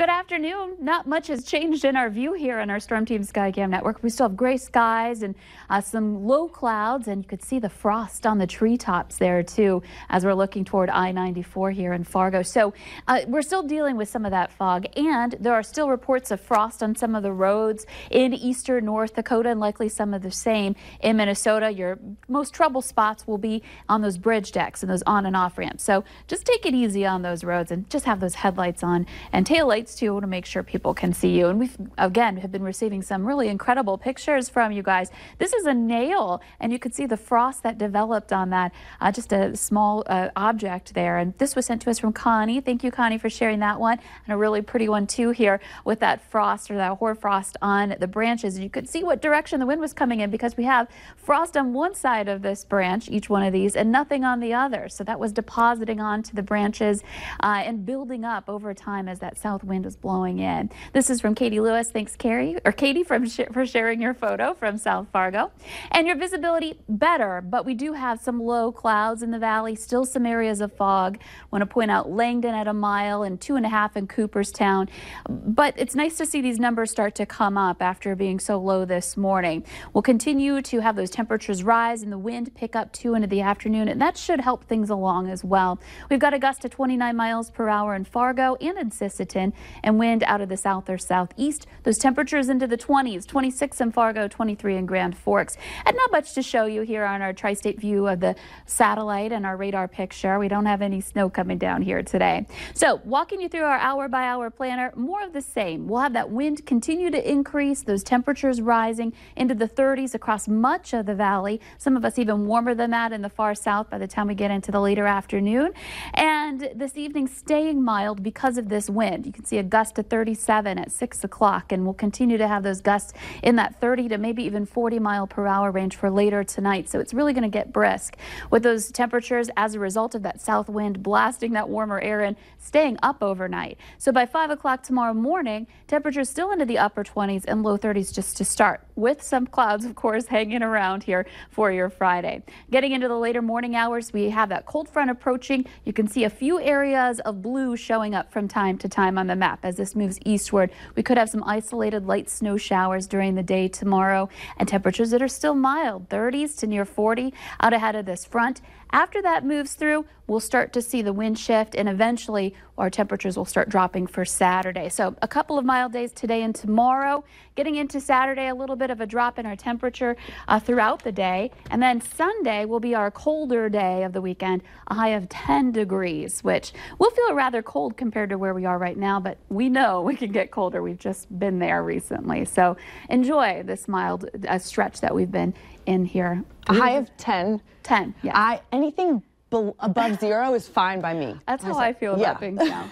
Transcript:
Good afternoon. Not much has changed in our view here on our Storm Team Skycam network. We still have gray skies and some low clouds, and you could see the frost on the treetops there too as we're looking toward I-94 here in Fargo. So we're still dealing with some of that fog, and there are still reports of frost on some of the roads in eastern North Dakota and likely some of the same in Minnesota. Your most trouble spots will be on those bridge decks and those on and off ramps. So just take it easy on those roads and just have those headlights on and taillights too to make sure people can see you. And we've again have been receiving some really incredible pictures from you guys. This is a nail, and you could see the frost that developed on that, just a small object there. And this was sent to us from Connie. Thank you, Connie, for sharing that one. And a really pretty one too here with that frost or that hoarfrost on the branches. And you could see what direction the wind was coming in because we have frost on one side of this branch, each one of these, and nothing on the other. So that was depositing onto the branches and building up over time as that south wind was blowing in. This is from Katie Lewis. Thanks, Katie, for sharing your photo from South Fargo. And your visibility better, but we do have some low clouds in the valley, still some areas of fog. Want to point out Langdon at 1 mile and 2.5 in Cooperstown. But it's nice to see these numbers start to come up after being so low this morning. We'll continue to have those temperatures rise and the wind pick up too into the afternoon, and that should help things along as well. We've got a gust of 29 miles per hour in Fargo and in Sisseton, and wind out of the south or southeast. Those temperatures into the 20s, 26 in Fargo, 23 in Grand Forks. And not much to show you here on our tri-state view of the satellite and our radar picture. We don't have any snow coming down here today. So walking you through our hour-by-hour planner, more of the same. We'll have that wind continue to increase, those temperatures rising into the 30s across much of the valley. Some of us even warmer than that in the far south by the time we get into the later afternoon. And this evening staying mild because of this wind. You can see a gust to 37 at 6 o'clock, and we'll continue to have those gusts in that 30 to maybe even 40 mile per hour range for later tonight. So it's really going to get brisk with those temperatures as a result of that south wind blasting that warmer air in, staying up overnight. So by 5 o'clock tomorrow morning, temperatures still into the upper 20s and low 30s just to start, with some clouds, of course, hanging around here for your Friday. Getting into the later morning hours, we have that cold front approaching. You can see a few areas of blue showing up from time to time on the map as this moves eastward. We could have some isolated light snow showers during the day tomorrow, and temperatures that are still mild, 30s to near 40 out ahead of this front. After that moves through, we'll start to see the wind shift, and eventually our temperatures will start dropping for Saturday. So a couple of mild days today and tomorrow. Getting into Saturday, a little bit of a drop in our temperature throughout the day. And then Sunday will be our colder day of the weekend, a high of 10 degrees, which will feel rather cold compared to where we are right now, but we know we can get colder. We've just been there recently. So enjoy this mild stretch that we've been in here. A high of 10. 10, yeah. Anything above 0 is fine by me. That's how I feel about things now.